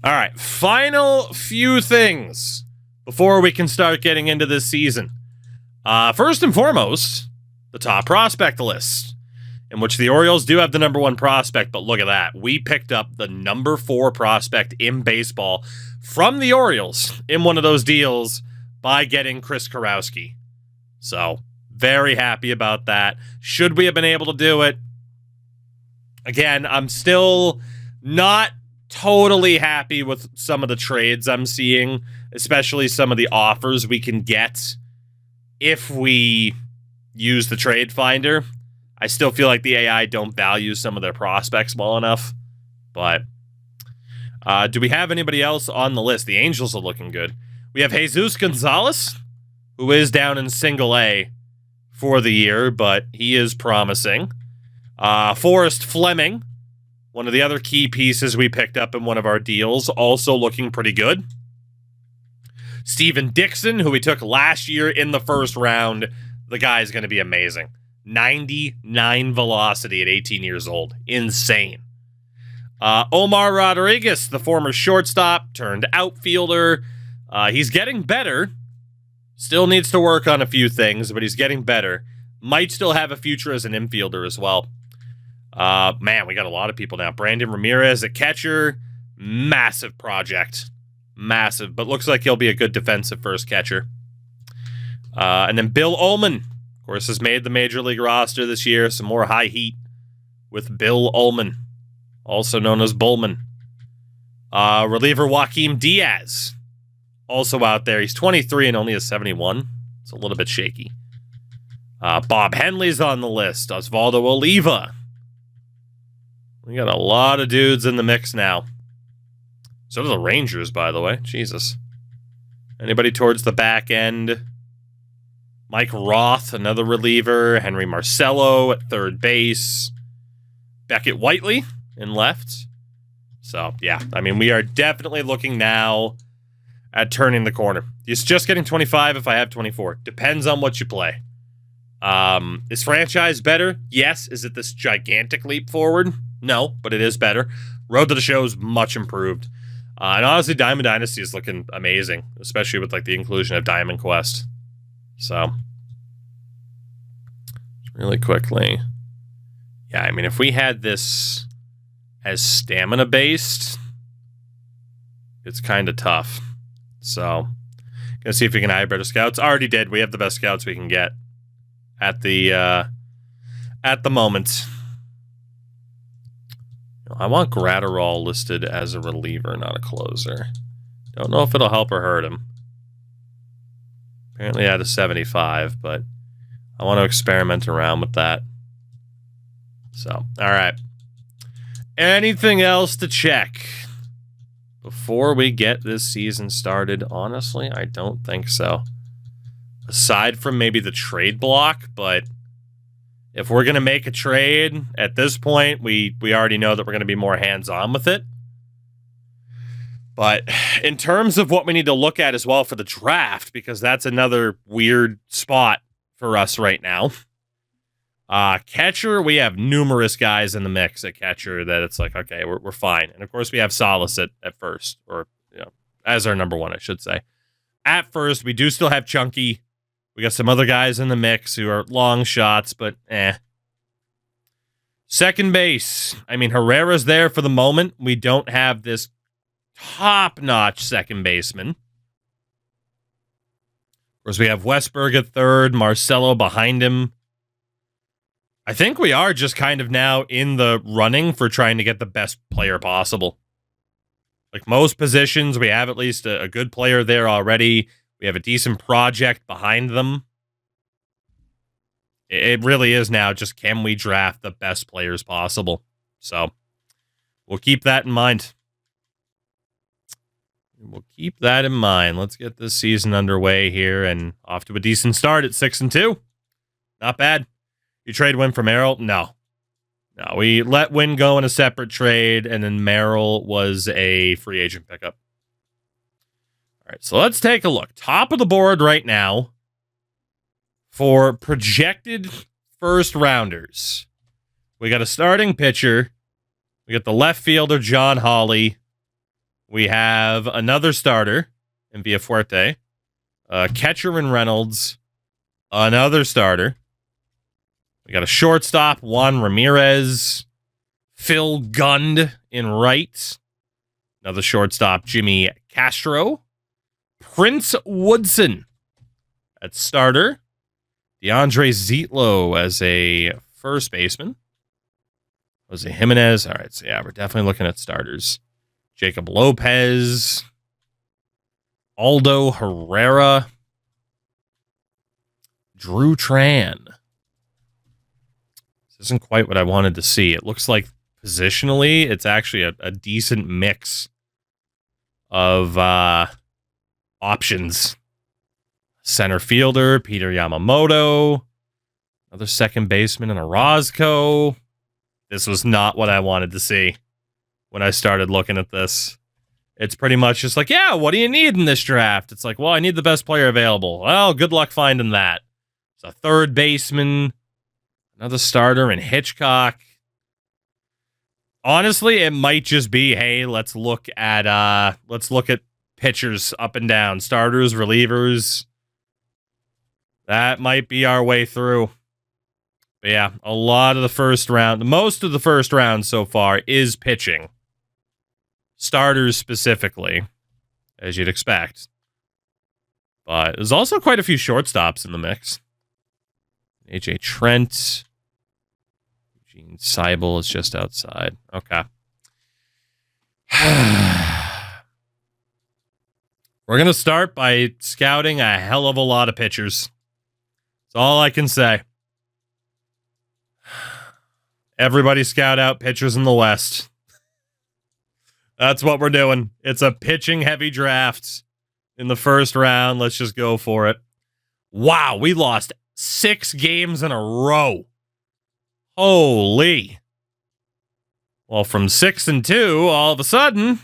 All right, final few things before we can start getting into this season. First and foremost, the top prospect list, in which the Orioles do have the number 1 prospect, but look at that. We picked up the number 4 prospect in baseball from the Orioles in one of those deals by getting Chris Karowski. So, very happy about that. Should we have been able to do it? Again, I'm still not totally happy with some of the trades I'm seeing, especially some of the offers we can get if we use the trade finder. I still feel like the AI don't value some of their prospects well enough. But do we have anybody else on the list? The Angels are looking good. We have Jesus Gonzalez, who is down in single A for the year, but he is promising. Forrest Fleming, one of the other key pieces we picked up in one of our deals, also looking pretty good. Steven Dixon, who we took last year in the first round, the guy is going to be amazing. 99 velocity at 18 years old. Insane. Omar Rodriguez, the former shortstop, turned outfielder. He's getting better. Still needs to work on a few things, but he's getting better. Might still have a future as an infielder as well. Man, we got a lot of people now. Brandon Ramirez at catcher. Massive project. Massive, but looks like he'll be a good defensive first catcher. And then Bill Ullman, of course, has made the Major League roster this year. Some more high heat with Bill Ullman, also known as Bullman. Reliever Joaquim Diaz, also out there. He's 23 and only a 71. It's a little bit shaky. Bob Henley's on the list. Osvaldo Oliva. We got a lot of dudes in the mix now. So do the Rangers, by the way. Jesus. Anybody towards the back end? Mike Roth, another reliever. Henry Marcello at third base. Beckett Whiteley in left. So, yeah. I mean, we are definitely looking now at turning the corner. It's just getting 25 if I have 24. Depends on what you play. Is franchise better? Yes. Is it this gigantic leap forward? No, but it is better. Road to the Show is much improved. And honestly, Diamond Dynasty is looking amazing, especially with like the inclusion of Diamond Quest. So, really quickly. Yeah, I mean, if we had this as stamina-based, it's kind of tough. So, gonna see if we can hire better scouts. Already did. We have the best scouts we can get at the moment. I want Gratterall listed as a reliever, not a closer. Don't know if it'll help or hurt him. Apparently at a 75, but I want to experiment around with that. So, all right. Anything else to check before we get this season started? Honestly, I don't think so. Aside from maybe the trade block, but if we're going to make a trade at this point, we already know that we're going to be more hands-on with it. But in terms of what we need to look at as well for the draft, because that's another weird spot for us right now. Catcher, we have numerous guys in the mix at catcher that it's like, okay, we're fine. And of course, we have Solace at first, or as our number 1, I should say. At first, we do still have Chunky. We got some other guys in the mix who are long shots, but Second base. I mean, Herrera's there for the moment. We don't have this top-notch second baseman. Of course, we have Westberg at third, Marcello behind him. I think we are just kind of now in the running for trying to get the best player possible. Like most positions, we have at least a good player there already. We have a decent project behind them. It really is now just, can we draft the best players possible? So we'll keep that in mind. Let's get this season underway here and off to a decent start at 6-2. Not bad. You trade Win for Merrill? No, we let Win go in a separate trade, and then Merrill was a free agent pickup. All right, so let's take a look. Top of the board right now for projected first rounders. We got a starting pitcher. We got the left fielder, John Hawley. We have another starter in Villafuerte. Catcher in Reynolds. Another starter. We got a shortstop, Juan Ramirez. Phil Gund in right. Another shortstop, Jimmy Castro. Prince Woodson at starter. DeAndre Zietlow as a first baseman. Jose Jimenez. All right, so yeah, we're definitely looking at starters. Jacob Lopez. Aldo Herrera. Drew Tran. This isn't quite what I wanted to see. It looks like positionally, it's actually a decent mix of options. Center fielder, Peter Yamamoto. Another second baseman in Orozco. This was not what I wanted to see when I started looking at this. It's pretty much just like, yeah, what do you need in this draft? It's like, well, I need the best player available. Well, good luck finding that. It's a third baseman, another starter in Hitchcock. Honestly, it might just be, hey, let's look at pitchers up and down, starters, relievers. That might be our way through. But yeah, a lot of the first round, most of the first round so far is pitching. Starters specifically, as you'd expect. But there's also quite a few shortstops in the mix. AJ Trent. Eugene Seibel is just outside. Okay. We're going to start by scouting a hell of a lot of pitchers. That's all I can say. Everybody scout out pitchers in the West. That's what we're doing. It's a pitching-heavy draft in the first round. Let's just go for it. Wow, we lost 6 games in a row. Holy. Well, from 6-2, all of a sudden,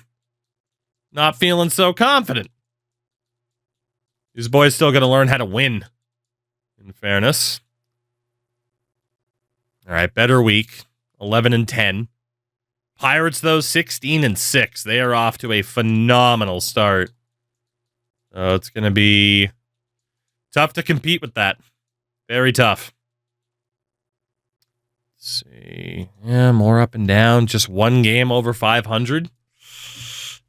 not feeling so confident. These boys still got to learn how to win, in fairness. All right, better week, 11-10. Pirates, though, 16-6. They are off to a phenomenal start. So it's going to be tough to compete with that. Very tough. Let's see. Yeah, more up and down. Just one game over 500.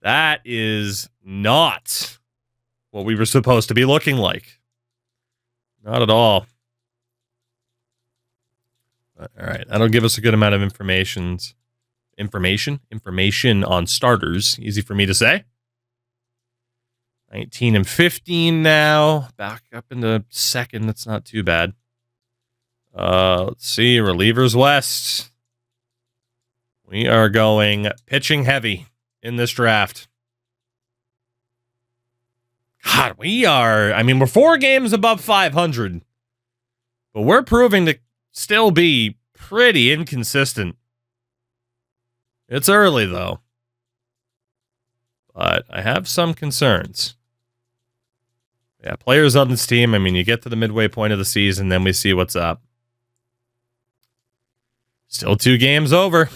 That is not what we were supposed to be looking like. Not at all. But, all right, that'll give us a good amount of information on starters. Easy for me to say. 19-15 now. Back up into second. That's not too bad. Let's see. Relievers West. We are going pitching heavy in this draft. God, we're 4 games above 500. But we're proving to still be pretty inconsistent. It's early, though. But I have some concerns. Yeah, players on this team, you get to the midway point of the season, then we see what's up. Still 2 games over.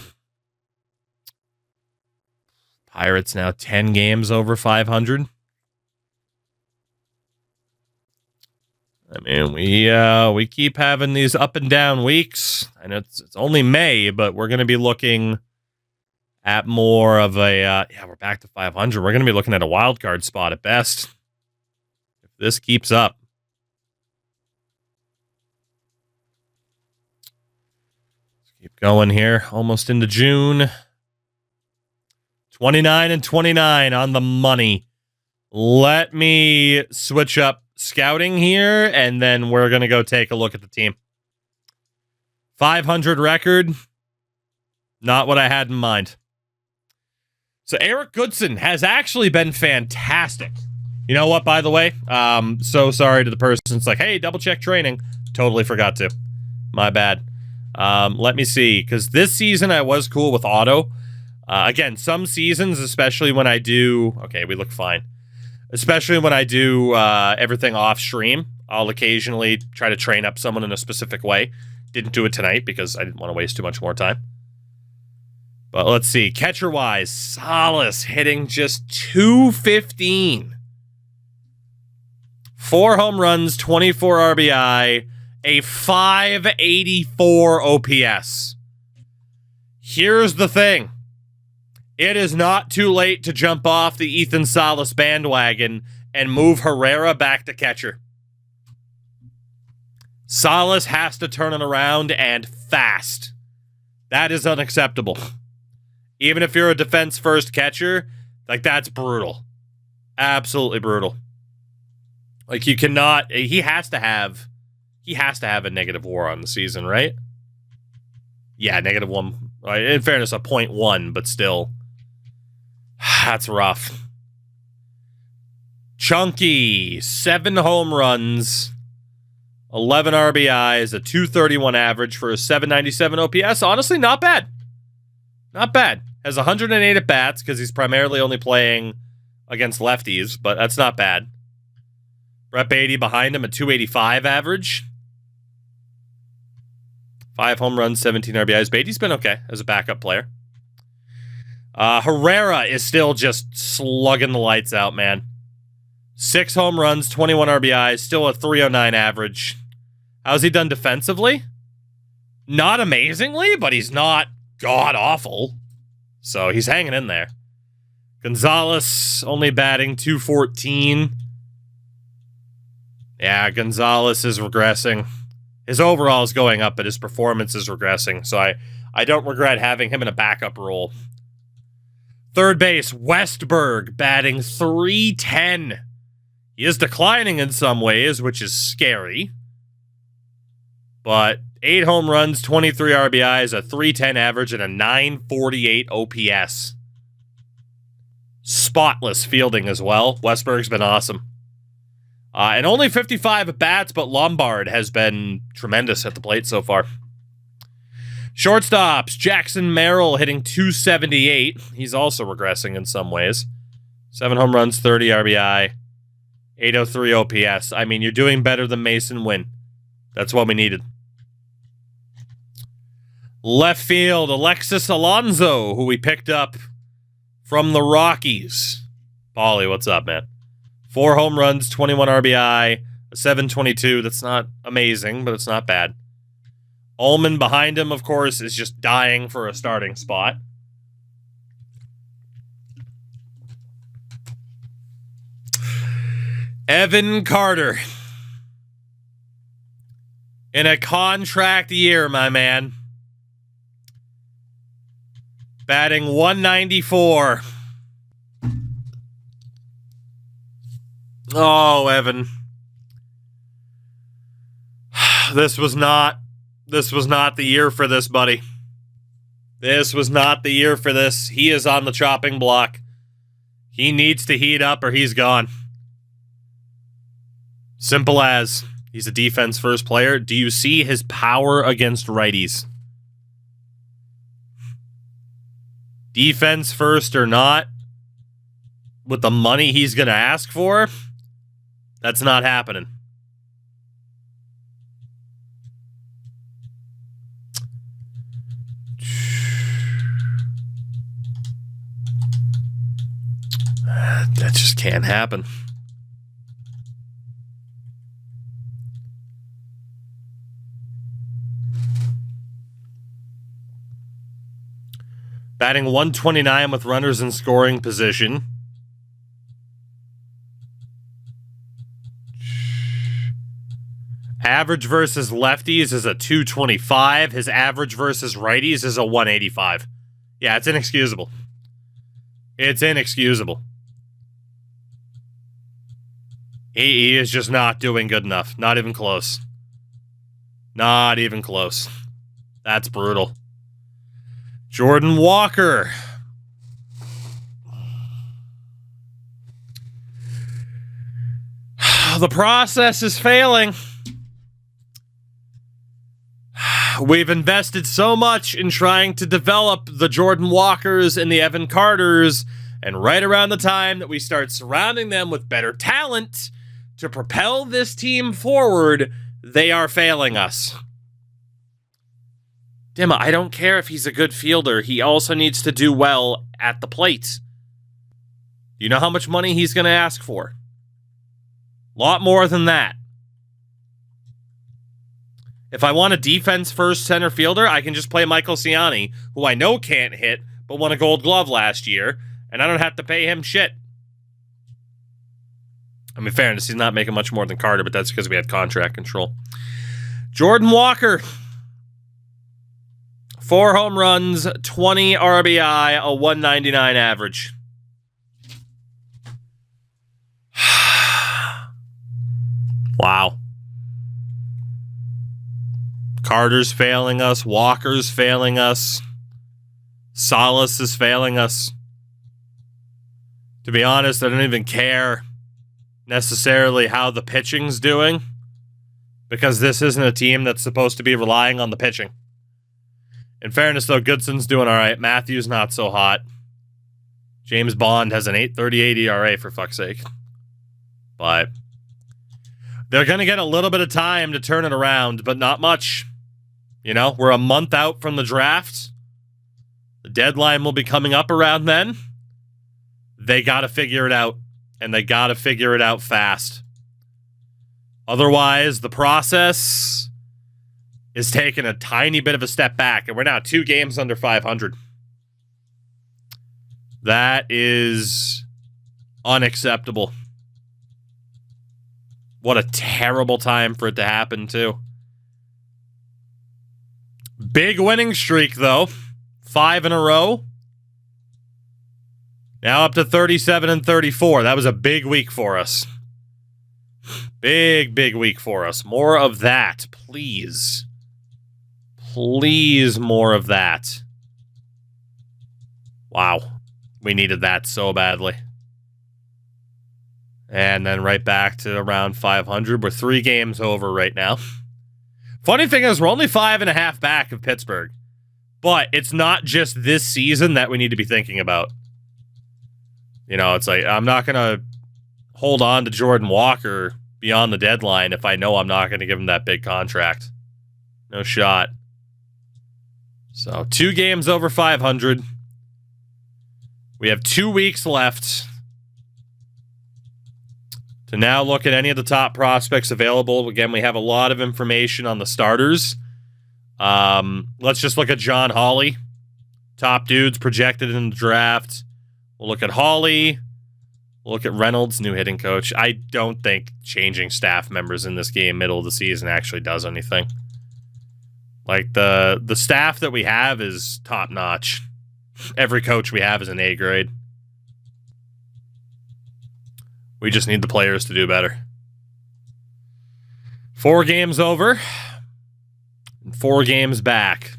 Pirates now 10 games over 500. We keep having these up and down weeks. I know it's only May, but we're going to be looking at more of a, we're back to 500. We're going to be looking at a wild card spot at best. If this keeps up. Let's keep going here. Almost into June. 29-29 on the money. Let me switch up scouting here, and then we're going to go take a look at the team. 500 record. Not what I had in mind. So Eric Goodson has actually been fantastic. You know what, by the way? So sorry to the person. It's like, hey, double check training. Totally forgot to. My bad. Let me see. Because this season I was cool with auto. Again, some seasons, especially when I do... Okay, we look fine. Especially when I do everything off stream, I'll occasionally try to train up someone in a specific way. Didn't do it tonight because I didn't want to waste too much more time. But let's see. Catcher-wise, Salas hitting just 215. 4 home runs, 24 RBI, a 584 OPS. Here's the thing. It is not too late to jump off the Ethan Salas bandwagon and move Herrera back to catcher. Salas has to turn it around, and fast. That is unacceptable. Even if you're a defense-first catcher, like, that's brutal. Absolutely brutal. Like, you cannot... He has to have a negative WAR on the season, right? Yeah, -1. In fairness, a 0.1, but still. That's rough. Chunky, 7 home runs, 11 RBIs, a 231 average for a 797 OPS. Honestly, not bad. Not bad. Has 108 at-bats because he's primarily only playing against lefties, but that's not bad. Brett Beatty behind him, a 285 average. 5 home runs, 17 RBIs. Beatty's been okay as a backup player. Herrera is still just slugging the lights out, man. 6 home runs, 21 RBIs, still a 309 average. How's he done defensively? Not amazingly, but he's not god-awful. So he's hanging in there. Gonzalez only batting 214. Yeah, Gonzalez is regressing. His overall is going up, but his performance is regressing. So I don't regret having him in a backup role. Third base, Westberg batting 310. He is declining in some ways, which is scary. But 8 home runs, 23 RBIs, a 310 average, and a 948 OPS. Spotless fielding as well. Westberg's been awesome. And only 55 at-bats, but Lombard has been tremendous at the plate so far. Shortstops, Jackson Merrill hitting 278. He's also regressing in some ways. 7 home runs, 30 RBI, 803 OPS. I mean, you're doing better than Mason Wynn. That's what we needed. Left field, Alexis Alonso, who we picked up from the Rockies. Paulie, what's up, man? 4 home runs, 21 RBI, a 722. That's not amazing, but it's not bad. Ullman behind him, of course, is just dying for a starting spot. Evan Carter. In a contract year, my man. Batting 194. Oh, Evan. This was not the year for this, buddy. This was not the year for this. He is on the chopping block. He needs to heat up or he's gone. Simple as. He's a defense-first player. Do you see his power against righties? Defense first or not, with the money he's going to ask for, that's not happening. That just can't happen. Batting 129 with runners in scoring position. Average versus lefties is a 225. His average versus righties is a 185. Yeah, it's inexcusable. It's inexcusable. He is just not doing good enough. Not even close. Not even close. That's brutal. Jordan Walker. The process is failing. We've invested so much in trying to develop the Jordan Walkers and the Evan Carters, and right around the time that we start surrounding them with better talent to propel this team forward, they are failing us. Dimma, I don't care if he's a good fielder. He also needs to do well at the plate. You know how much money he's going to ask for? A lot more than that. If I want a defense-first center fielder, I can just play Michael Ciani, who I know can't hit, but won a Gold Glove last year, and I don't have to pay him shit. I mean, fairness, he's not making much more than Carter, but that's because we had contract control. Jordan Walker. 4 home runs, 20 RBI, a 199 average. Wow. Carter's failing us. Walker's failing us. Salas is failing us. To be honest, I don't even care necessarily how the pitching's doing, because this isn't a team that's supposed to be relying on the pitching. In fairness, though, Goodson's doing all right. Matthews not so hot. James Bond has an 8.38 ERA, for fuck's sake. But they're going to get a little bit of time to turn it around, but not much. You know, we're a month out from the draft. The deadline will be coming up around then. They got to figure it out, and they got to figure it out fast. Otherwise, the process is taking a tiny bit of a step back, and we're now 2 games under 500. That is unacceptable. What a terrible time for it to happen, too. Big winning streak, though. 5 in a row. Now up to 37 and 34. That was a big week for us. Big week for us. More of that, please. Please, more of that. Wow. We needed that so badly. And then right back to around 500. We're 3 games over right now. Funny thing is, we're only 5.5 back of Pittsburgh. But it's not just this season that we need to be thinking about. You know, it's like, I'm not going to hold on to Jordan Walker beyond the deadline if I know I'm not going to give him that big contract. No shot. So, 2 games over 500. We have 2 weeks left to now look at any of the top prospects available. Again, we have a lot of information on the starters. Let's just look at John Hawley. Top dudes projected in the draft. We'll look at Hawley. We'll look at Reynolds, new hitting coach. I don't think changing staff members in this game middle of the season actually does anything. Like, the staff that we have is top-notch. Every coach we have is an A grade. We just need the players to do better. 4 games over. And 4 games back.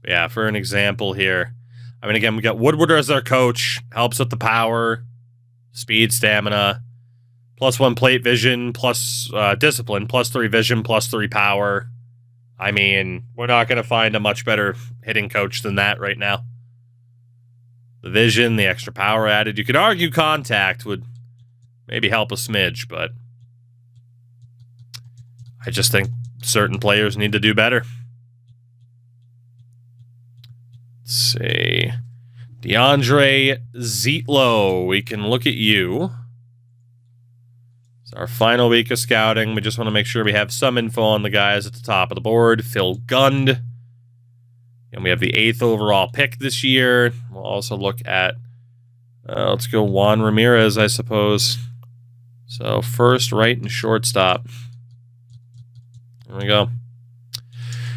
Yeah, for an example here. I mean, again, we got Woodward as our coach. Helps with the power, speed, stamina. +1 plate vision, plus discipline, +3 vision, +3 power. I mean, we're not going to find a much better hitting coach than that right now. The vision, the extra power added. You could argue contact would maybe help a smidge, but I just think certain players need to do better. Let's see. DeAndre Zietlow. We can look at you. It's our final week of scouting. We just want to make sure we have some info on the guys at the top of the board. Phil Gund. And we have the 8th overall pick this year. We'll also look at, let's go Juan Ramirez, I suppose. So first, right, and shortstop. There we go.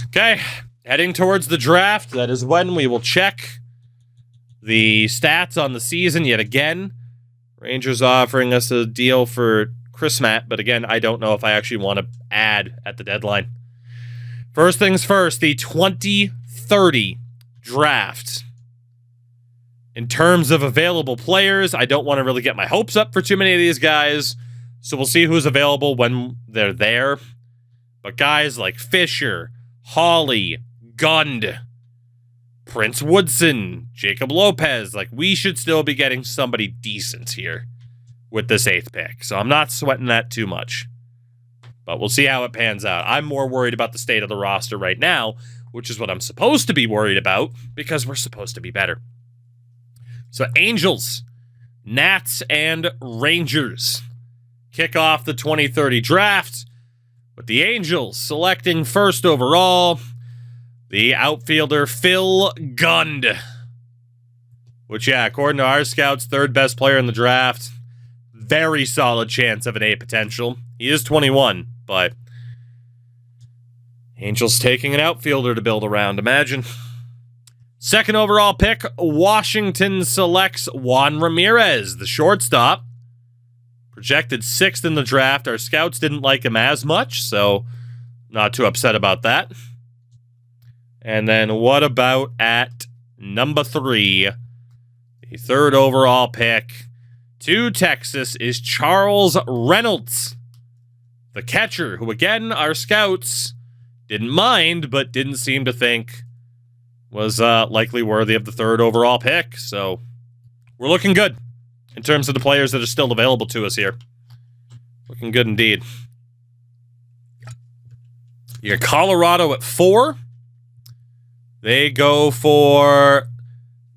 Okay, heading towards the draft. That is when we will check the stats on the season yet again. Rangers offering us a deal for Chris Matt, but again, I don't know if I actually want to add at the deadline. First things first, the 2030 draft. In terms of available players, I don't want to really get my hopes up for too many of these guys, so we'll see who's available when they're there. But guys like Fisher, Hawley, Gund, Prince Woodson, Jacob Lopez, like, we should still be getting somebody decent here with this 8th pick. So I'm not sweating that too much. But we'll see how it pans out. I'm more worried about the state of the roster right now, which is what I'm supposed to be worried about because we're supposed to be better. So Angels, Nats, and Rangers kick off the 2030 draft with the Angels selecting first overall the outfielder Phil Gund, which, yeah, according to our scouts, third best player in the draft. Very solid chance of an A potential. He is 21, but Angels taking an outfielder to build around, imagine. Second overall pick, Washington selects Juan Ramirez, the shortstop. Projected 6th in the draft. Our scouts didn't like him as much, so not too upset about that. And then what about at number 3? The third overall pick to Texas is Charles Reynolds, the catcher, who, again, our scouts didn't mind, but didn't seem to think was likely worthy of the third overall pick. So we're looking good in terms of the players that are still available to us here. Looking good indeed. You got Colorado at 4. They go for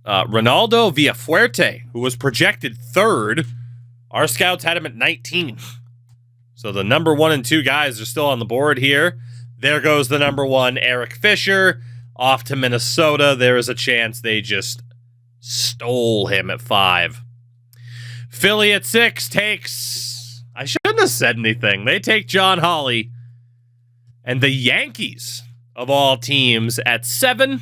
Ronaldo Villafuerte, who was projected 3rd. Our scouts had him at 19. So the number 1 and 2 guys are still on the board here. There goes the number 1, Eric Fisher, off to Minnesota. There is a chance they just stole him at 5. Philly at 6 takes... I shouldn't have said anything. They take John Hawley. And the Yankees, of all teams, at 7...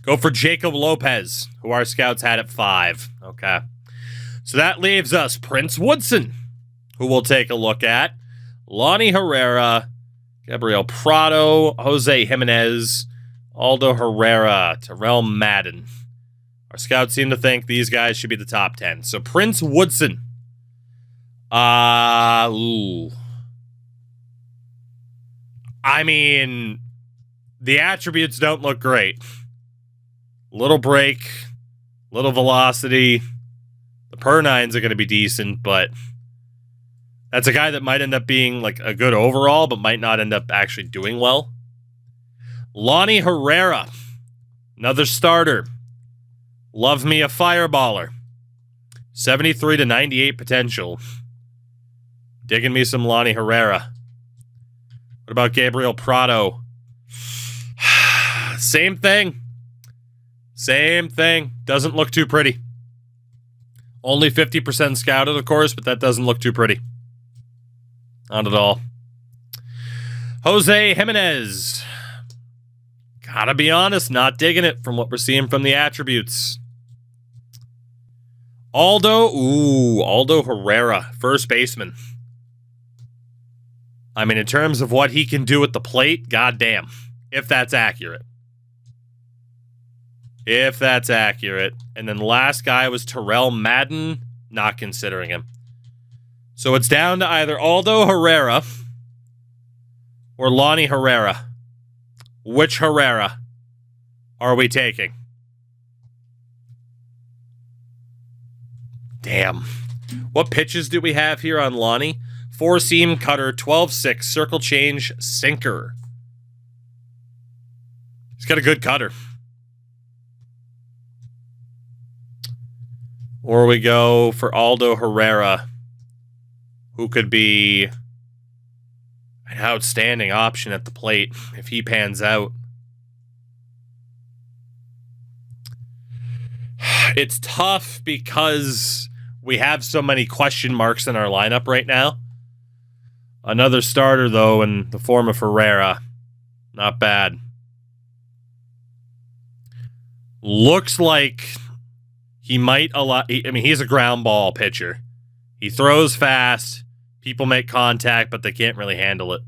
go for Jacob Lopez, who our scouts had at 5. Okay. So that leaves us Prince Woodson, who we'll take a look at. Lonnie Herrera, Gabriel Prado, Jose Jimenez, Aldo Herrera, Terrell Madden. Our scouts seem to think these guys should be the top 10. So Prince Woodson. I mean, the attributes don't look great. Little break, little velocity. The per-nines are going to be decent, but that's a guy that might end up being like a good overall, but might not end up actually doing well. Lonnie Herrera, another starter. Love me a fireballer. 73 to 98 potential. Digging me some Lonnie Herrera. What about Gabriel Prado? Same thing. Same thing. Doesn't look too pretty. Only 50% scouted, of course, but that doesn't look too pretty. Not at all. Jose Jimenez. Gotta be honest, not digging it from what we're seeing from the attributes. Aldo Herrera, first baseman. I mean, in terms of what he can do at the plate, goddamn, if that's accurate. If that's accurate. And then the last guy was Terrell Madden, not considering him. So it's down to either Aldo Herrera or Lonnie Herrera. Which Herrera are we taking? Damn. What pitches do we have here on Lonnie? 4-seam cutter, 12-6, circle change, sinker. He's got a good cutter. Or we go for Aldo Herrera, who could be an outstanding option at the plate if he pans out. It's tough because we have so many question marks in our lineup right now. Another starter, though, in the form of Herrera. Not bad. Looks like he might he's a ground ball pitcher. He throws fast. People make contact, but they can't really handle it.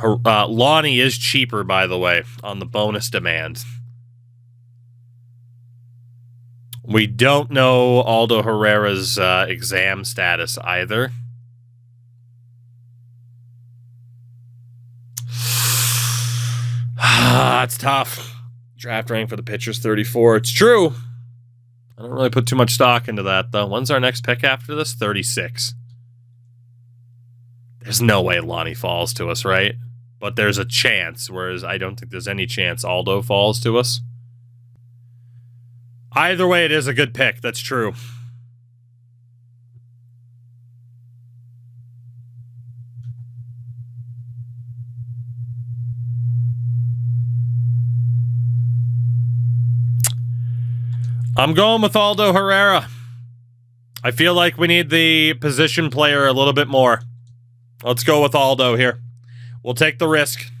Lonnie is cheaper, by the way, on the bonus demand. We don't know Aldo Herrera's exam status either. It's tough. Draft rank for the pitchers, 34. It's true. I don't really put too much stock into that, though. When's our next pick after this? 36. There's no way Lonnie falls to us, right? But there's a chance, whereas I don't think there's any chance Aldo falls to us. Either way, it is a good pick. That's true. I'm going with Aldo Herrera. I feel like we need the position player a little bit more. Let's go with Aldo here. We'll take the risk.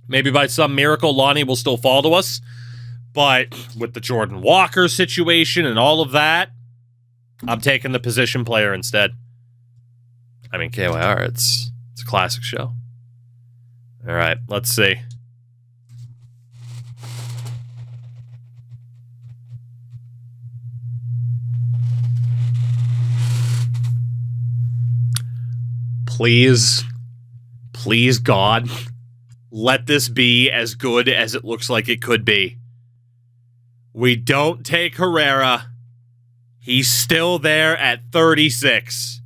Maybe by some miracle, Lonnie will still fall to us. But with the Jordan Walker situation and all of that, I'm taking the position player instead. I mean, KYR, it's a classic show. All right, let's see. Please, please, God, let this be as good as it looks like it could be. We don't take Herrera. He's still there at 36.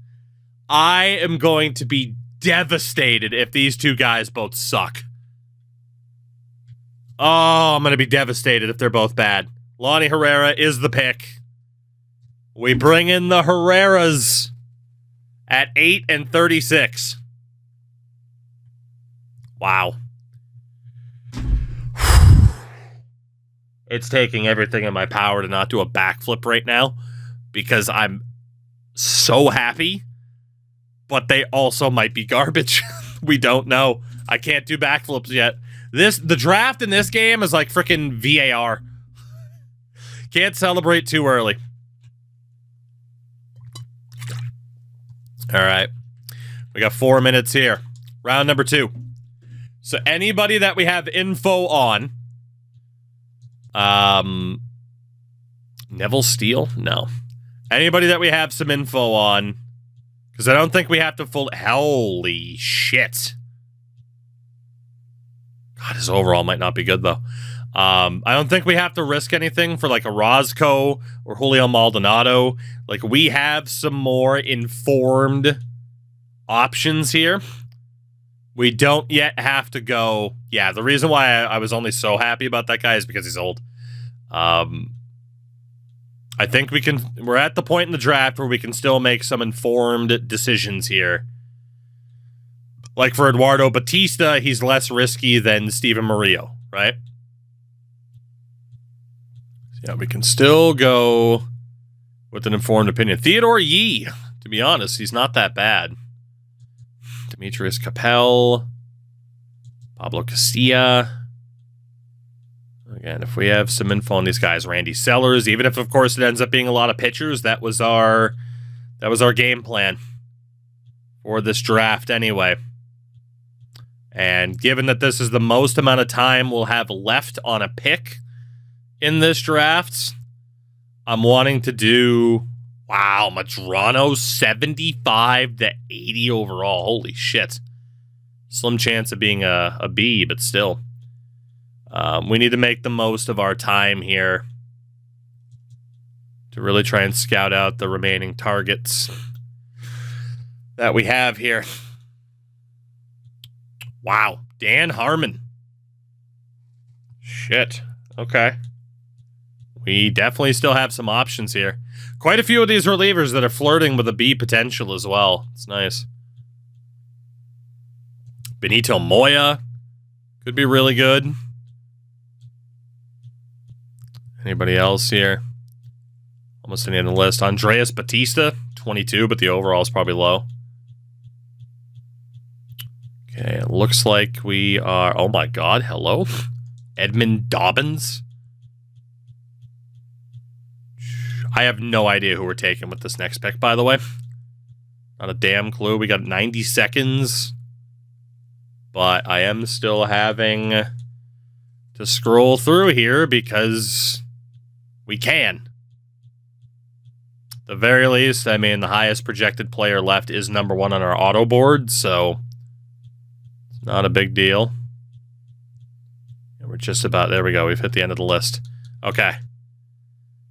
I am going to be devastated if these two guys both suck. Oh, I'm going to be devastated if they're both bad. Lonnie Herrera is the pick. We bring in the Herreras at 8 and 36. Wow. It's taking everything in my power to not do a backflip right now because I'm so happy, but they also might be garbage. We don't know. I can't do backflips yet. The draft in this game is like freaking VAR. Can't celebrate too early. All right. We got 4 minutes here. Round number 2. So anybody that we have info on, Neville Steele? No. Anybody that we have some info on, because I don't think we have to full... Holy shit. God, his overall might not be good, though. I don't think we have to risk anything for, like, a Roscoe or Julio Maldonado. Like, we have some more informed options here. We don't yet have to go... Yeah, the reason why I was only so happy about that guy is because he's old. I think we can... We're at the point in the draft where we can still make some informed decisions here. Like for Eduardo Batista, he's less risky than Steven Murillo, right? Yeah, we can still go with an informed opinion. Theodore Yee, to be honest, he's not that bad. Demetrius Capel, Pablo Castilla. Again, if we have some info on these guys, Randy Sellers, even if, of course, it ends up being a lot of pitchers, that was our game plan for this draft anyway. And given that this is the most amount of time we'll have left on a pick in this draft, I'm wanting to do... Wow, Madrano, 75 to 80 overall. Holy shit. Slim chance of being a B, but still. We need to make the most of our time here to really try and scout out the remaining targets that we have here. Wow, Dan Harmon. Shit. Okay. We definitely still have some options here. Quite a few of these relievers that are flirting with a B potential as well. It's nice. Benito Moya could be really good. Anybody else here? Almost any on the list. Andreas Batista, 22, but the overall is probably low. Okay, it looks like we are... Oh my god, hello? Edmund Dobbins? I have no idea who we're taking with this next pick, by the way. Not a damn clue. We got 90 seconds. But I am still having to scroll through here because we can. At the very least, I mean, the highest projected player left is number 1 on our auto board, so it's not a big deal. And we're just about... There we go. We've hit the end of the list. Okay.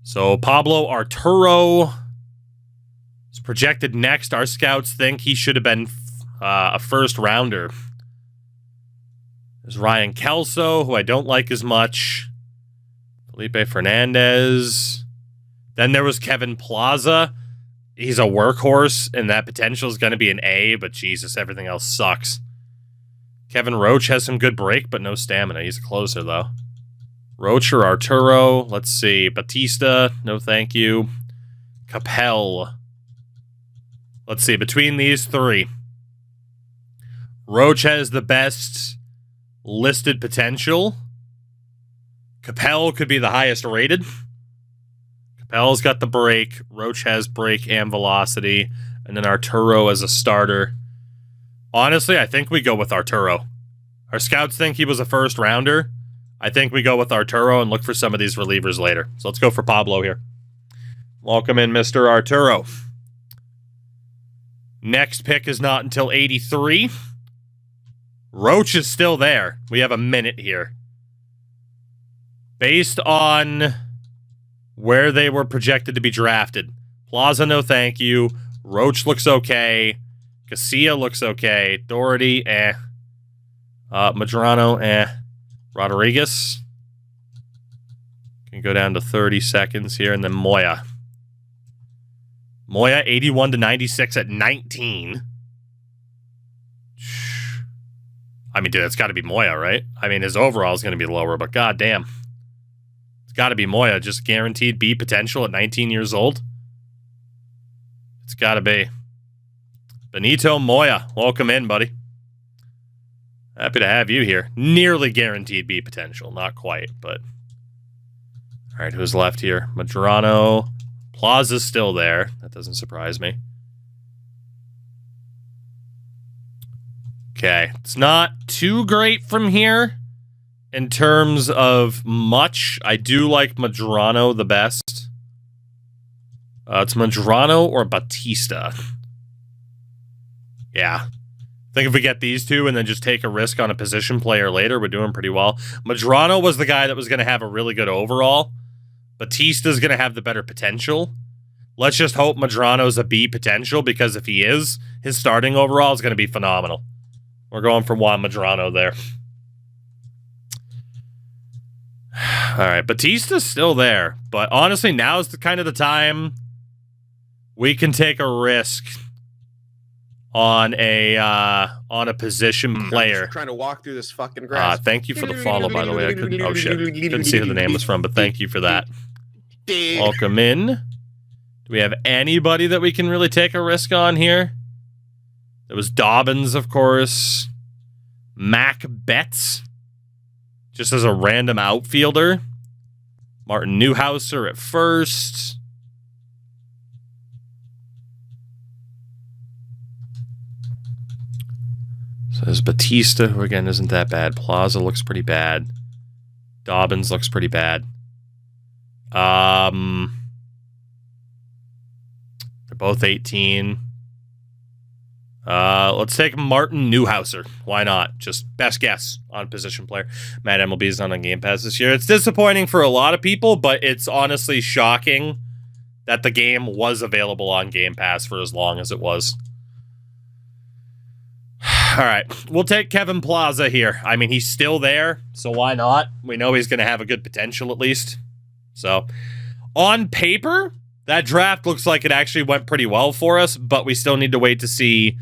So Pablo Arturo is projected next. Our scouts think he should have been a first rounder. There's Ryan Kelso, who I don't like as much. Felipe Fernandez. Then there was Kevin Plaza. He's a workhorse, and that potential is going to be an A, but Jesus, everything else sucks. Kevin Roach has some good break, but no stamina. He's a closer, though. Roach or Arturo. Let's see. Batista. No thank you. Capel. Let's see. Between these three, Roach has the best listed potential. Capel could be the highest rated. Capel's got the break. Roach has break and velocity. And then Arturo as a starter. Honestly, I think we go with Arturo. Our scouts think he was a first rounder. I think we go with Arturo and look for some of these relievers later. So let's go for Pablo here. Welcome in, Mr. Arturo. Next pick is not until 83. Roach is still there. We have a minute here. Based on where they were projected to be drafted. Plaza, no thank you. Roach looks okay. Casilla looks okay. Doherty, eh. Madrano, eh. Rodriguez. Can go down to 30 seconds here. And then Moya. Moya, 81 to 96 at 19. I mean, dude, that's got to be Moya, right? I mean, his overall is going to be lower, but goddamn. It's got to be Moya. Just guaranteed B potential at 19 years old. It's got to be. Benito Moya, welcome in, buddy. Happy to have you here. Nearly guaranteed B potential. Not quite, but... All right, who's left here? Madrano. Plaza's still there. That doesn't surprise me. Okay, it's not too great from here in terms of much. I do like Madrano the best. It's Madrano or Batista. Yeah. I think if we get these two and then just take a risk on a position player later, we're doing pretty well. Madrano was the guy that was going to have a really good overall. Batista's going to have the better potential. Let's just hope Madrano's a B potential, because if he is, his starting overall is going to be phenomenal. We're going for Juan Madrano there. All right, Batista's still there, but honestly, now is the kind of the time we can take a risk on a position player. I'm just trying to walk through this fucking grass. Thank you for the follow, by the way. I couldn't. Oh shit, couldn't see who the name was from, but thank you for that. Welcome in. Do we have anybody that we can really take a risk on here? There was Dobbins, of course. Mac Betts, just as a random outfielder. Martin Newhouser at first. So there's Batista, who again isn't that bad. Plaza looks pretty bad. Dobbins looks pretty bad. They're both 18. Let's take Martin Newhouser. Why not? Just best guess on position player. Matt, MLB is not on Game Pass this year. It's disappointing for a lot of people, but it's honestly shocking that the game was available on Game Pass for as long as it was. All right, we'll take Kevin Plaza here. I mean, he's still there, so why not? We know he's going to have a good potential at least. So, on paper, that draft looks like it actually went pretty well for us, but we still need to wait to see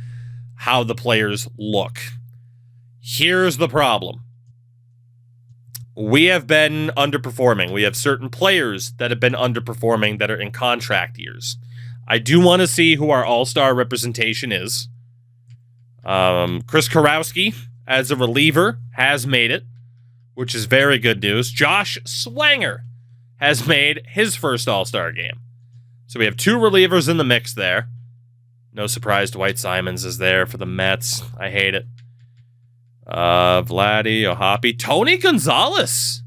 how the players look. Here's the problem. We have been underperforming. We have certain players that have been underperforming that are in contract years. I do want to see who our all-star representation is. Chris Karowski, as a reliever, has made it, which is very good news. Josh Swanger has made his first all-star game. So we have two relievers in the mix there. No surprise Dwight Simons is there for the Mets. I hate it. Vladdy, Ohapi. Tony Gonzalez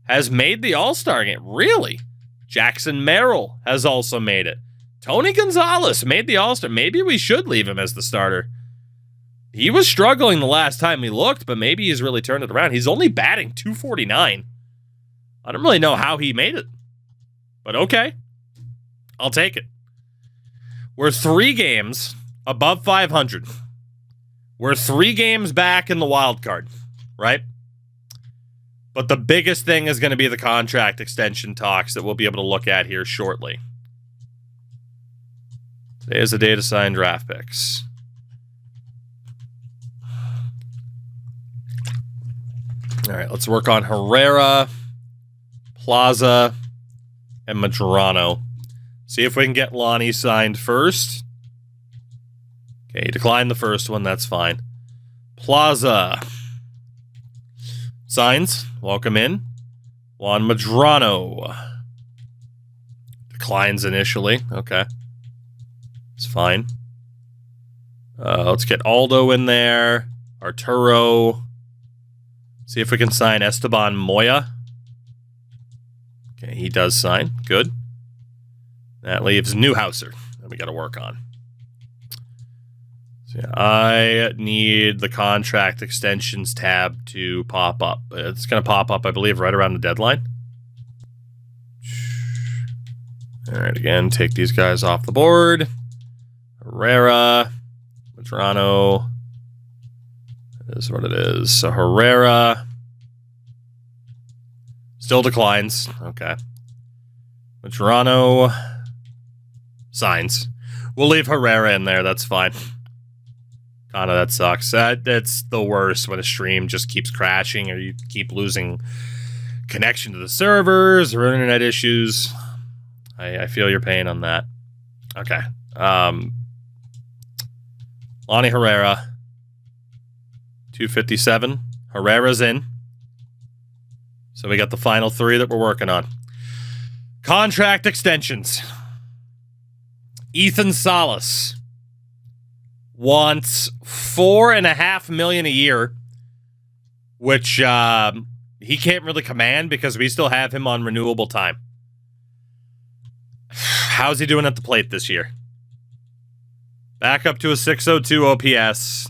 has made the all-star game. Really? Jackson Merrill has also made it. Tony Gonzalez made the all-star. Maybe we should leave him as the starter. He was struggling the last time we looked, but maybe he's really turned it around. He's only batting .249. I don't really know how he made it. But okay. I'll take it. We're 3 games above 500. We're 3 games back in the wild card, right? But the biggest thing is going to be the contract extension talks that we'll be able to look at here shortly. Today is the day to sign draft picks. All right, let's work on Herrera, Plaza, and Medrano. See if we can get Lonnie signed first. Okay, he declined the first one. That's fine. Plaza. Signs. Welcome in. Juan Medrano. Declines initially. Okay. It's fine. Let's get Aldo in there. Arturo. See if we can sign Esteban Moya. Okay, he does sign. Good. That leaves Newhouser that we got to work on. So yeah, I need the contract extensions tab to pop up. It's going to pop up, I believe, right around the deadline. All right, again, take these guys off the board. Herrera, Medrano. It is what it is. So Herrera still declines. Okay. Medrano signs. We'll leave Herrera in there. That's fine. Kinda, that sucks. That's the worst when a stream just keeps crashing or you keep losing connection to the servers or internet issues. I feel your pain on that. Okay. Lonnie Herrera. 257. Herrera's in. So we got the final 3 that we're working on. Contract extensions. Ethan Salas wants $4.5 million a year, which he can't really command because we still have him on renewable time. How's he doing at the plate this year? Back up to a 602 OPS.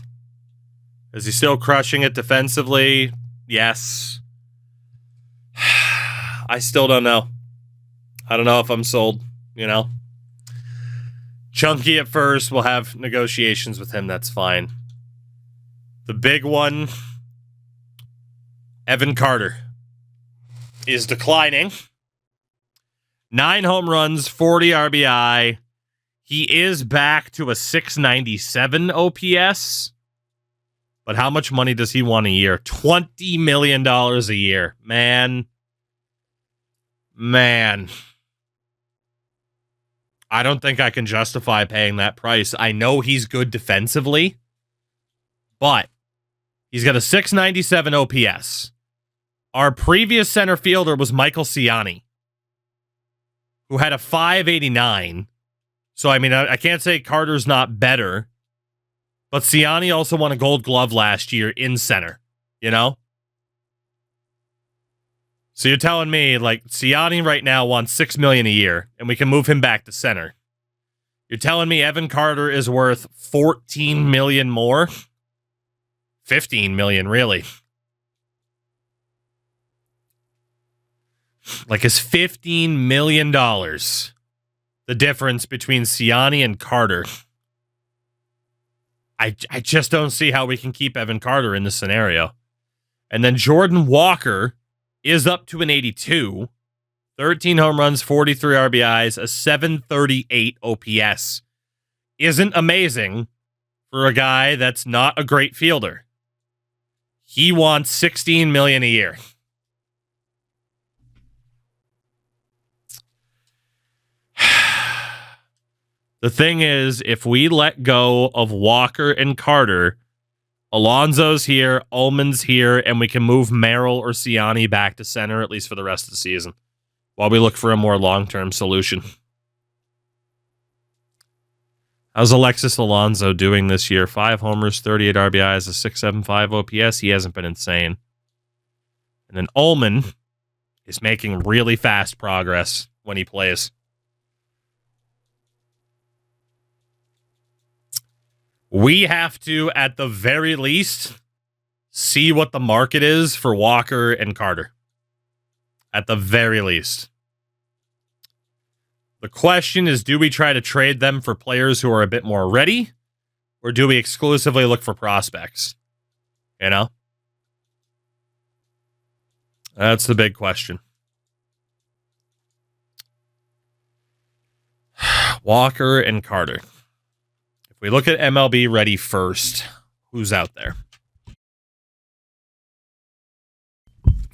Is he still crushing it defensively? Yes. I still don't know. I don't know if I'm sold, you know. Chunky at first. We'll have negotiations with him. That's fine. The big one, Evan Carter, is declining. 9 home runs, 40 RBI. He is back to a 697 OPS. But how much money does he want a year? $20 million a year. Man. I don't think I can justify paying that price. I know he's good defensively, but he's got a 697 OPS. Our previous center fielder was Michael Ciani, who had a 589. So, I mean, I can't say Carter's not better, but Ciani also won a Gold Glove last year in center, you know? So you're telling me, like, Ciani right now wants $6 million a year, and we can move him back to center. You're telling me Evan Carter is worth $14 million more? $15 million, really. Like, is $15 million the difference between Ciani and Carter? I just don't see how we can keep Evan Carter in this scenario. And then Jordan Walker is up to an 82. 13 home runs, 43 RBIs, a 738 OPS. Isn't amazing for a guy that's not a great fielder. He wants $16 million a year. The thing is, if we let go of Walker and Carter, Alonso's here, Ullman's here, and we can move Merrill or Ciani back to center, at least for the rest of the season, while we look for a more long-term solution. How's Alexis Alonso doing this year? 5 homers, 38 RBIs, a 675 OPS. He hasn't been insane. And then Ullman is making really fast progress when he plays. We have to, at the very least, see what the market is for Walker and Carter. At the very least. The question is, do we try to trade them for players who are a bit more ready? Or do we exclusively look for prospects? You know? That's the big question. Walker and Carter. If we look at MLB Ready first, who's out there?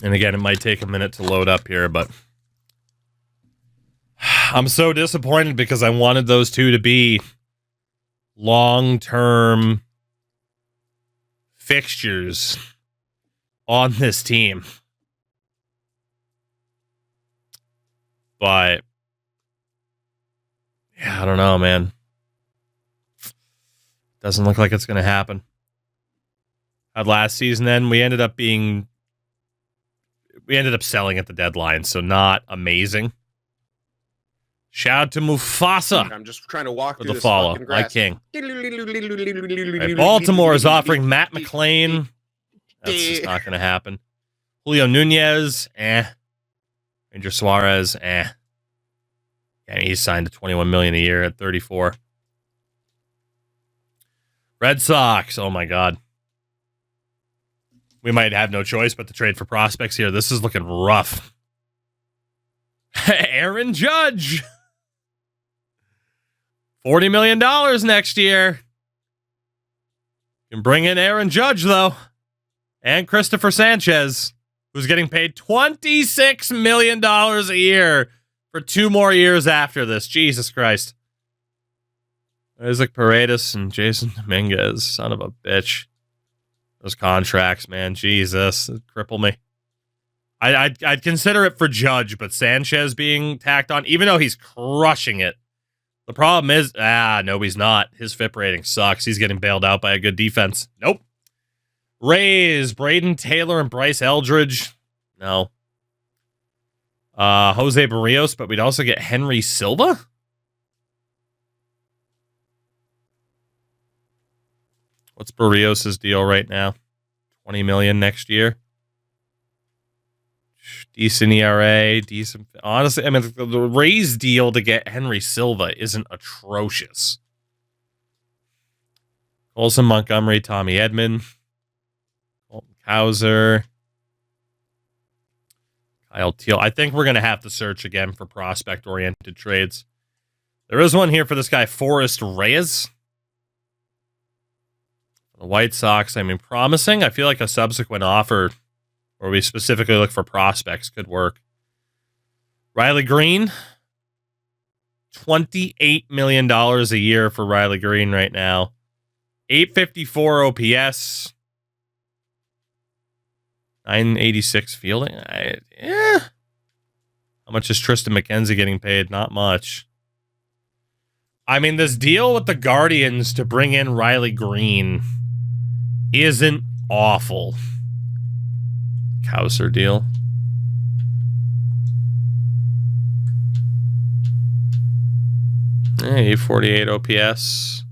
And again, it might take a minute to load up here, but I'm so disappointed because I wanted those two to be long-term fixtures on this team. But yeah, I don't know, man. Doesn't look like it's going to happen. Last season, then we ended up selling at the deadline, so not amazing. Shout out to Mufasa. I'm just trying to walk through the this follow, fucking grass. like King. Right, Baltimore is offering Matt McClain. That's just not going to happen. Julio Nunez, Ranger Suarez, Yeah, he's signed to $21 million a year at 34. Red Sox, oh my God. We might have no choice but to trade for prospects here. This is looking rough. Aaron Judge. $40 million next year. You can bring in Aaron Judge, though. And Christopher Sanchez, who's getting paid $26 million a year for 2 more years after this. Jesus Christ. Isaac Paredes and Jason Dominguez. Son of a bitch. Those contracts, man. Jesus. It'd cripple me. I'd consider it for Judge, but Sanchez being tacked on, even though he's crushing it. The problem is, no, he's not. His FIP rating sucks. He's getting bailed out by a good defense. Nope. Rays, Braden Taylor and Bryce Eldridge. No. Jose Barrios, but we'd also get Henry Silva? What's Barrios' deal right now? $20 million next year. Decent ERA, decent. Honestly, I mean, the Rays deal to get Henry Silva isn't atrocious. Olson, Montgomery, Tommy Edman, Colton Cowser, Kyle Teal. I think we're going to have to search again for prospect-oriented trades. There is one here for this guy, Forrest Reyes. The White Sox, I mean, promising. I feel like a subsequent offer where we specifically look for prospects could work. Riley Green, $28 million a year for Riley Green right now. 854 OPS. 986 fielding. How much is Tristan McKenzie getting paid? Not much. I mean, this deal with the Guardians to bring in Riley Green isn't awful. Cowser deal. Yeah, 848 OPS.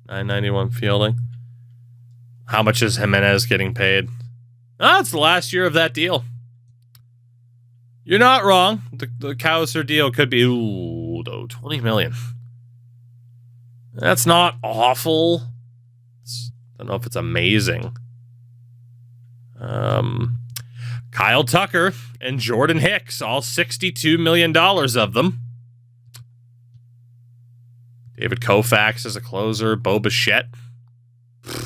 991 fielding. How much is Jimenez getting paid? It's the last year of that deal. You're not wrong. The Cowser deal could be, though, $20 million. That's not awful. I don't know if it's amazing. Kyle Tucker and Jordan Hicks, all $62 million of them. David Koufax as a closer. Bo Bichette.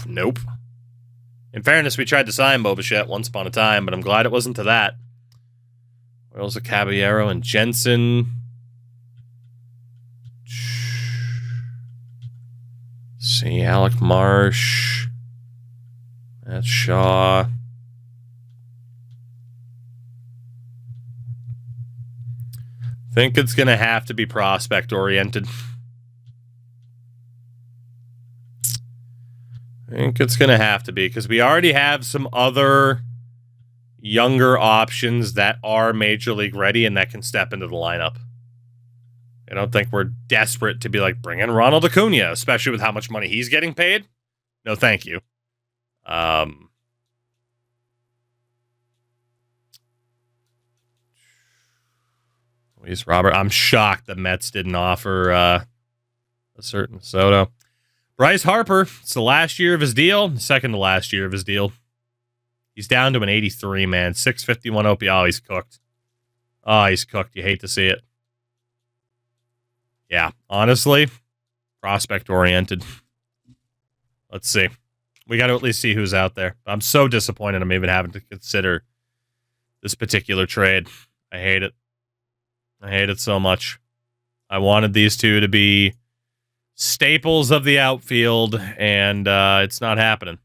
Nope. In fairness, we tried to sign Bo Bichette once upon a time, but I'm glad it wasn't to that. Royals of Caballero and Jensen. See, Alec Marsh. That's Shaw. Think it's going to have to be prospect-oriented. I think it's going to have to be, because we already have some other younger options that are Major League ready and that can step into the lineup. I don't think we're desperate to be like, bring in Ronald Acuna, especially with how much money he's getting paid. No, thank you. Luis Robert. I'm shocked the Mets didn't offer a certain Soto. Bryce Harper, it's the last year of his deal, second to last year of his deal. He's down to an 83, man. 651 OP. Oh, he's cooked. Oh, he's cooked. You hate to see it. Yeah, honestly, prospect-oriented. Let's see. We got to at least see who's out there. I'm so disappointed I'm even having to consider this particular trade. I hate it. I hate it so much. I wanted these two to be staples of the outfield, and it's not happening.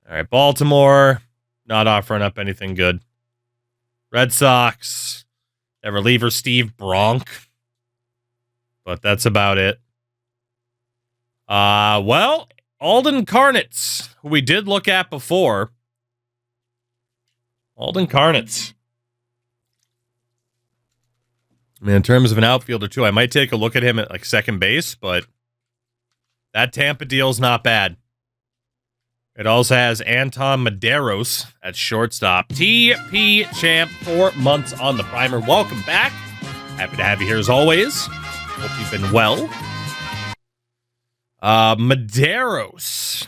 All right, Baltimore, not offering up anything good. Red Sox, their reliever Steve Bronk, but that's about it. Well, Alden Carnitz, who we did look at before. Alden Carnitz. I mean, in terms of an outfielder, too, I might take a look at him at, like, second base, but that Tampa deal's not bad. It also has Anton Medeiros at shortstop. TP Champ, 4 months on the primer. Welcome back. Happy to have you here as always. Hope you've been well. Medeiros.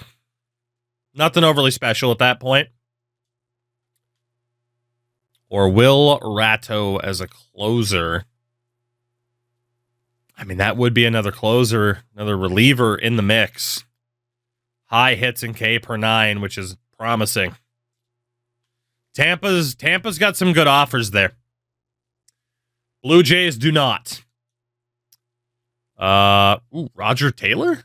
Nothing overly special at that point. Or Will Ratto as a closer. I mean, that would be another closer, another reliever in the mix. High hits and K per 9, which is promising. Tampa's got some good offers there. Blue Jays do not. Roger Taylor?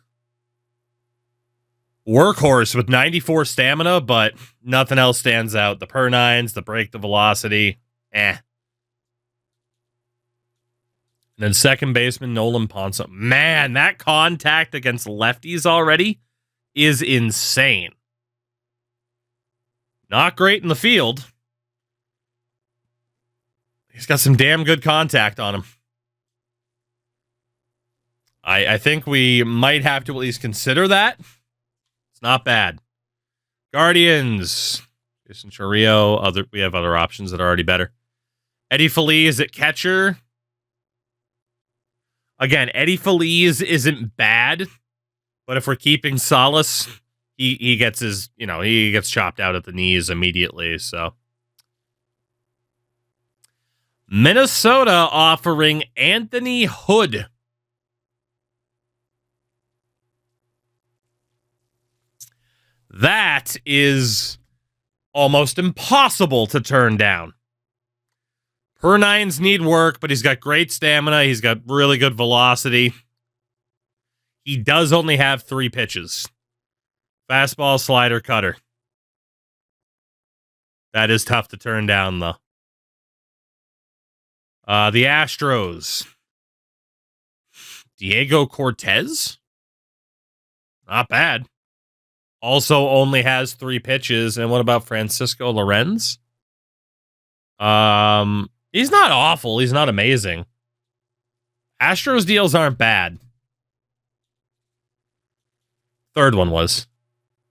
Workhorse with 94 stamina, but nothing else stands out. The per 9s, the break, the velocity, And then second baseman Nolan Ponce. Man, that contact against lefties already is insane. Not great in the field. He's got some damn good contact on him. I think we might have to at least consider that. It's not bad. Guardians. Jason Chourio. We have other options that are already better. Eddie Feliz at catcher. Again, Eddie Feliz isn't bad, but if we're keeping Salas, he gets he gets chopped out at the knees immediately. So Minnesota offering Anthony Hood. That is almost impossible to turn down. Per 9s need work, but he's got great stamina. He's got really good velocity. He does only have 3 pitches. Fastball, slider, cutter. That is tough to turn down, though. The Astros. Diego Cortez? Not bad. Also only has 3 pitches. And what about Francisco Lorenz? He's not awful. He's not amazing. Astros deals aren't bad. Third one was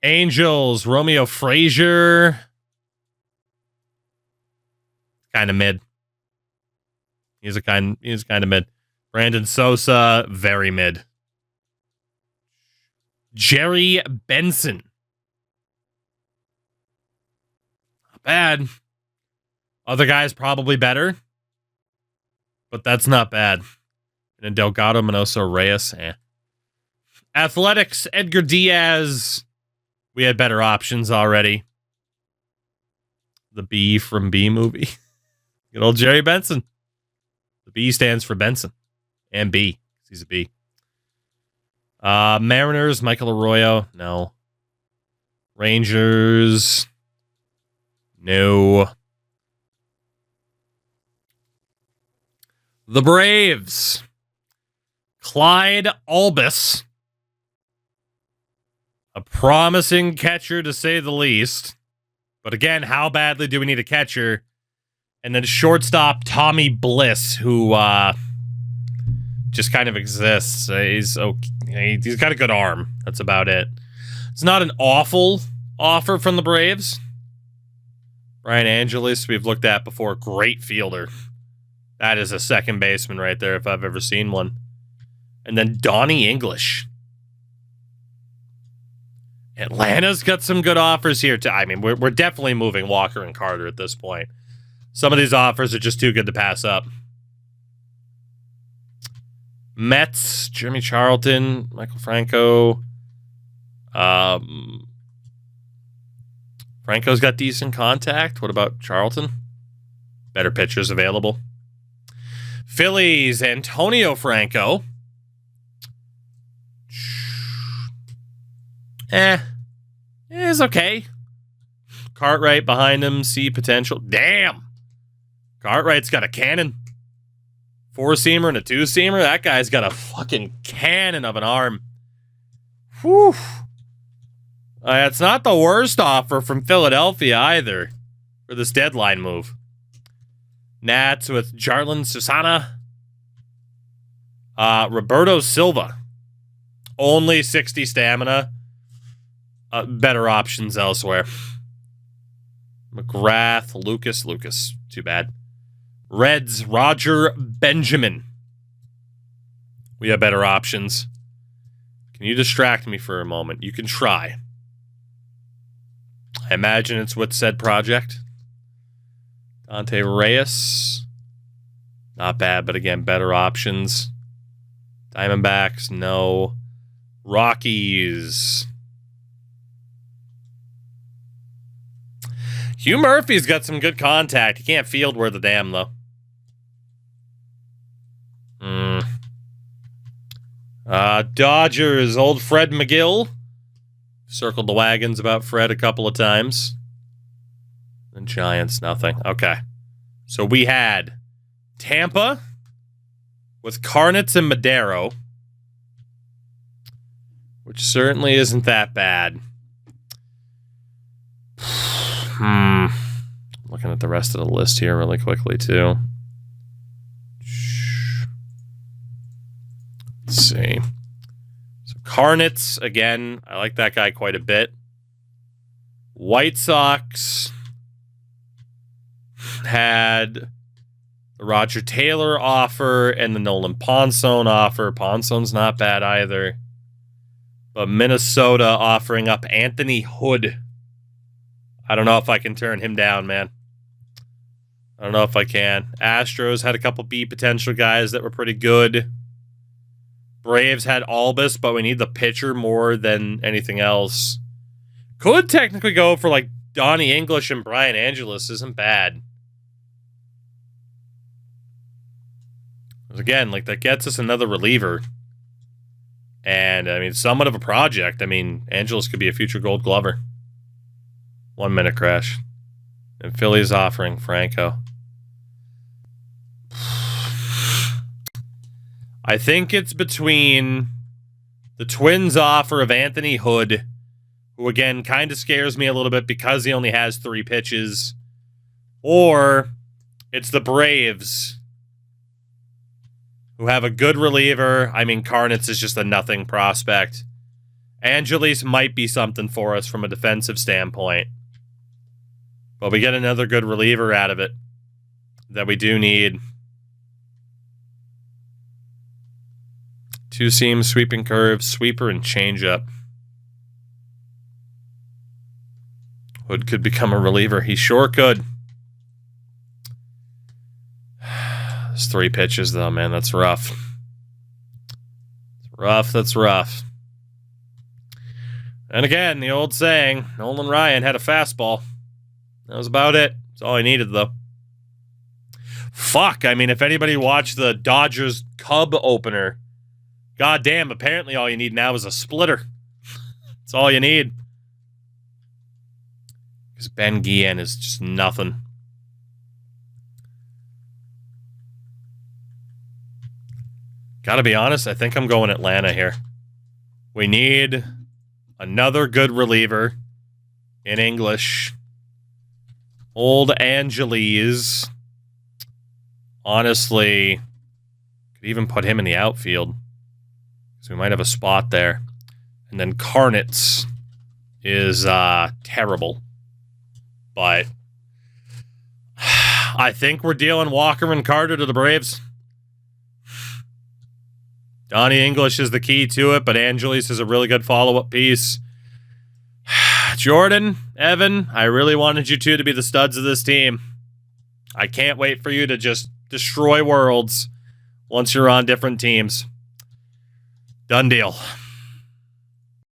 Angels, Romeo Frazier. Kind of mid. He's kind of mid. Brandon Sosa, very mid. Jerry Benson. Not bad. Other guys probably better, but that's not bad. And then Delgado, Minoso, Reyes. Athletics, Edgar Diaz. We had better options already. The B from B movie. Good old Jerry Benson. The B stands for Benson. And B. He's a B. Mariners, Michael Arroyo. No. Rangers. No. The Braves. Clyde Albus. A promising catcher, to say the least. But again, how badly do we need a catcher? And then shortstop Tommy Bliss, who just kind of exists. He's okay. He's got a good arm. That's about it. It's not an awful offer from the Braves. Brian Angelis, we've looked at before. Great fielder. That is a second baseman right there, if I've ever seen one. And then Donnie English. Atlanta's got some good offers here, too. I mean, we're definitely moving Walker and Carter at this point. Some of these offers are just too good to pass up. Mets, Jeremy Charlton, Michael Franco. Franco's got decent contact. What about Charlton? Better pitchers available. Phillies, Antonio Franco. Is okay. Cartwright behind him, see potential. Damn. Cartwright's got a cannon. 4-seamer and a 2-seamer. That guy's got a fucking cannon of an arm. Whew. It's not the worst offer from Philadelphia either for this deadline move. Nats with Jarlin Susana. Roberto Silva. Only 60 stamina. Better options elsewhere. McGrath, Lucas. Too bad. Reds, Roger Benjamin. We have better options. Can you distract me for a moment? You can try. I imagine it's with said project. Dante Reyes. Not bad, but again, better options. Diamondbacks, no. Rockies. Hugh Murphy's got some good contact. He can't field worth a damn, though. Dodgers, old Fred McGill. Circled the wagons about Fred a couple of times. And Giants, nothing. Okay. So we had Tampa with Carnets and Madero, which certainly isn't that bad. Looking at the rest of the list here really quickly, too. Let's see. So Carnets, again, I like that guy quite a bit. White Sox had the Roger Taylor offer and the Nolan Ponson offer. Ponson's not bad either. But Minnesota offering up Anthony Hood. I don't know if I can turn him down, man. I don't know if I can. Astros had a couple B potential guys that were pretty good. Braves had Albus, but we need the pitcher more than anything else. Could technically go for like Donnie English and Brian Angelis. Isn't bad. Again, like that gets us another reliever. And I mean, somewhat of a project. I mean, Angelis could be a future Gold Glover. 1 minute crash. And Philly's offering Franco. I think it's between the Twins' offer of Anthony Hood, who again kind of scares me a little bit because he only has 3 pitches, or it's the Braves, who have a good reliever. I mean, Carnets is just a nothing prospect. Angelis might be something for us from a defensive standpoint. But we get another good reliever out of it that we do need. 2-seam, sweeping curve, sweeper, and changeup. Hood could become a reliever. He sure could. There's 3 pitches, though, man. That's rough. That's rough. And again, the old saying, Nolan Ryan had a fastball. That was about it. That's all I needed, though. Fuck, I mean, if anybody watched the Dodgers Cub opener, goddamn, apparently all you need now is a splitter. That's all you need. Because Ben Guillen is just nothing. Gotta be honest, I think I'm going Atlanta here. We need another good reliever in English. Old Angeles. Honestly, could even put him in the outfield. So we might have a spot there. And then Carnets is terrible. But I think we're dealing Walker and Carter to the Braves. Donnie English is the key to it, but Angeles is a really good follow-up piece. Jordan, Evan, I really wanted you two to be the studs of this team. I can't wait for you to just destroy worlds once you're on different teams. Done deal.